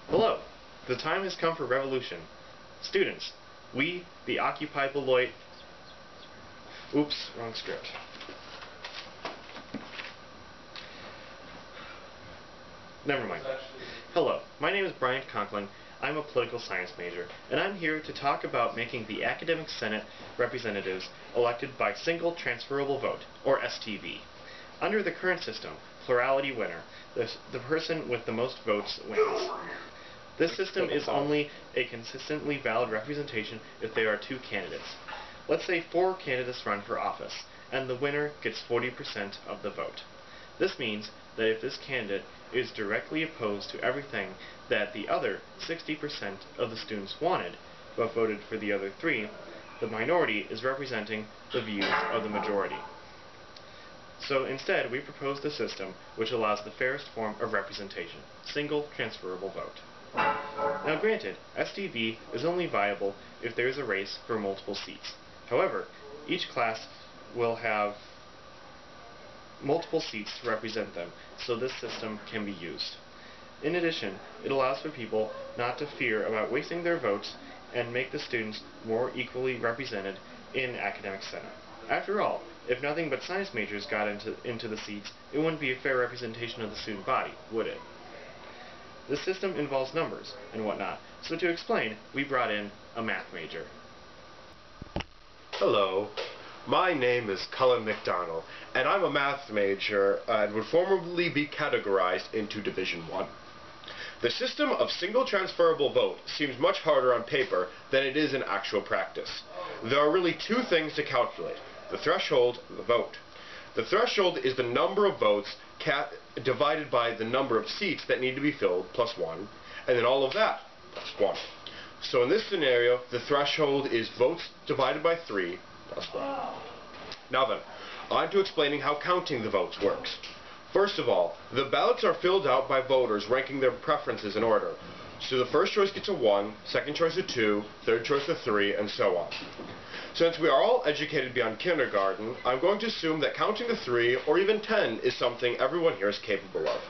Hello! The time has come for revolution. Students, we, the Occupy Beloit... Oops, wrong script. Never mind. Hello, my name is Bryant Conkling. I'm a political science major, and I'm here to talk about making the Academic Senate representatives elected by single transferable vote, or STV. Under the current system, plurality winner, the person with the most votes wins. This system is only a consistently valid representation if there are two candidates. Let's say 4 candidates run for office, and the winner gets 40% of the vote. This means that if this candidate is directly opposed to everything that the other 60% of the students wanted, but voted for the other 3, the minority is representing the views of the majority. So instead, we propose the system which allows the fairest form of representation, single transferable vote. Now granted, STV is only viable if there is a race for multiple seats. However, each class will have multiple seats to represent them, so this system can be used. In addition, it allows for people not to fear about wasting their votes and make the students more equally represented in Academic Senate. After all, if nothing but science majors got into the seats, it wouldn't be a fair representation of the student body, would it? This system involves numbers and whatnot, so to explain, we brought in a math major. Hello, my name is Cullen McDonald, and I'm a math major and would formerly be categorized into Division 1. The system of single transferable vote seems much harder on paper than it is in actual practice. There are really 2 things to calculate: the threshold and the vote. The threshold is the number of votes divided by the number of seats that need to be filled, plus 1, and then all of that, plus 1. So in this scenario, the threshold is votes divided by 3, plus 1. Now then, on to explaining how counting the votes works. First of all, the ballots are filled out by voters ranking their preferences in order. So the first choice gets a 1, second choice a 2, third choice a 3, and so on. Since we are all educated beyond kindergarten, I'm going to assume that counting to 3 or even 10 is something everyone here is capable of.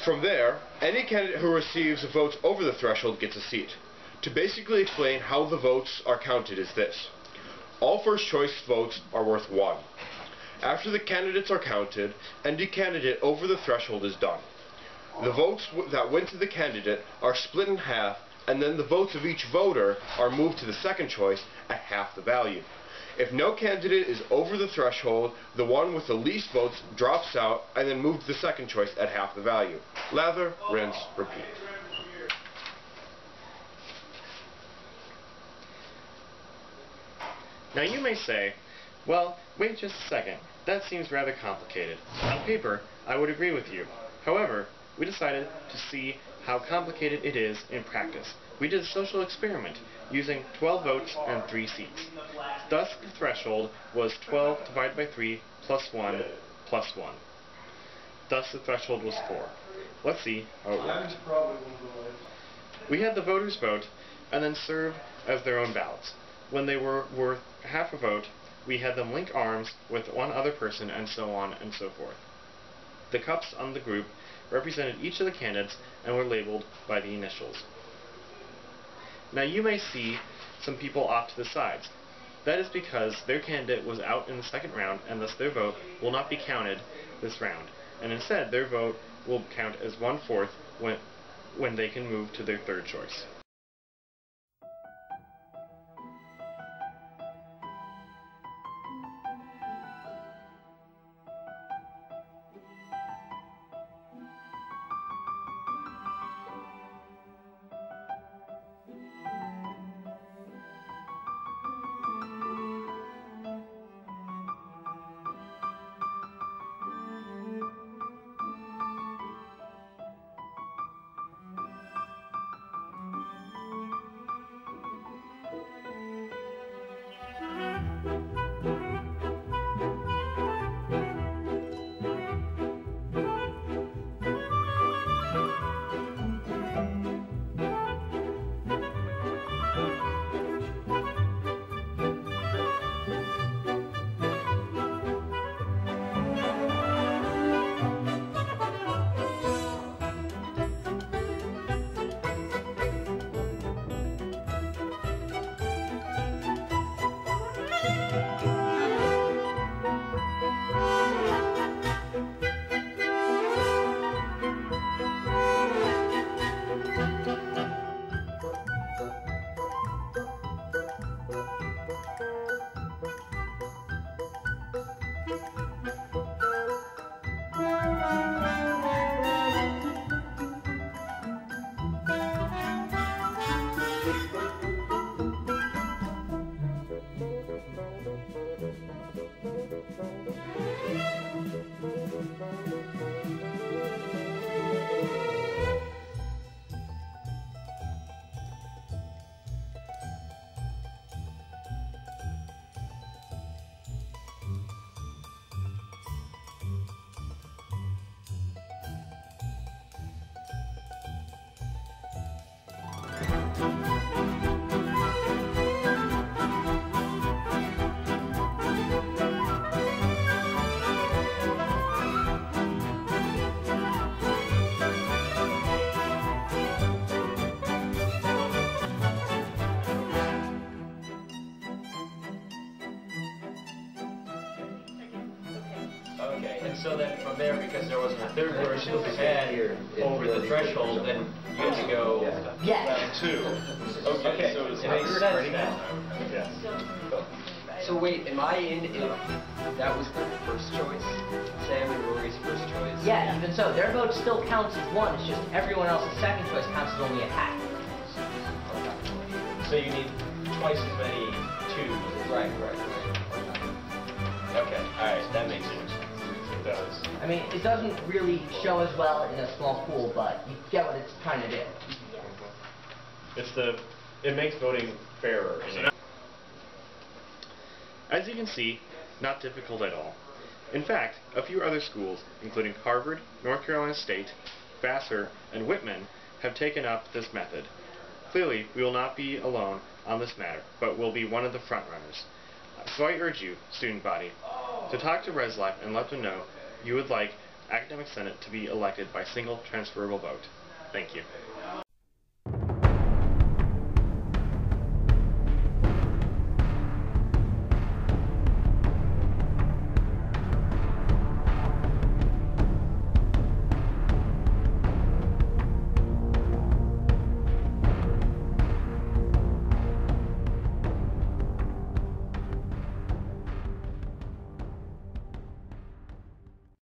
From there, any candidate who receives votes over the threshold gets a seat. To basically explain how the votes are counted is this: all first choice votes are worth 1. After the candidates are counted, any candidate over the threshold is done. The votes that went to the candidate are split in half, and then the votes of each voter are moved to the second choice at half the value. If no candidate is over the threshold, the one with the least votes drops out and then moved to the second choice at half the value. Lather, rinse, repeat. Now you may say, well, wait just a second, that seems rather complicated. On paper, I would agree with you. However, we decided to see how complicated it is in practice. We did a social experiment using 12 votes and 3 seats. Thus, the threshold was 12 divided by 3 plus 1 plus 1. Thus, the threshold was 4. Let's see how it worked. We had the voters vote and then serve as their own ballots. When they were worth half a vote, we had them link arms with one other person, and so on and so forth. The cups on the group represented each of the candidates and were labeled by the initials. Now you may see some people off to the sides. That is because their candidate was out in the second round, and thus their vote will not be counted this round, and instead their vote will count as 1/4 when they can move to their third choice. And so then from there, because there wasn't a third person who had over the threshold, then you had to go round 2. Okay, so it makes sense now. Yes. So wait, am I in if that was their first choice? Sam and Rory's first choice? Yeah, even so, their vote still counts as 1. It's just everyone else's second choice counts as only a half. So you need twice as many 2s. Right. Okay, alright, that makes sense. It does. I mean, it doesn't really show as well in a small pool, but you get what it's trying to do. It makes voting fairer. As you can see, not difficult at all. In fact, a few other schools, including Harvard, North Carolina State, Vassar, and Whitman, have taken up this method. Clearly, we will not be alone on this matter, but will be one of the frontrunners. So I urge you, student body, to talk to ResLife and let them know you would like Academic Senate to be elected by single transferable vote. Thank you.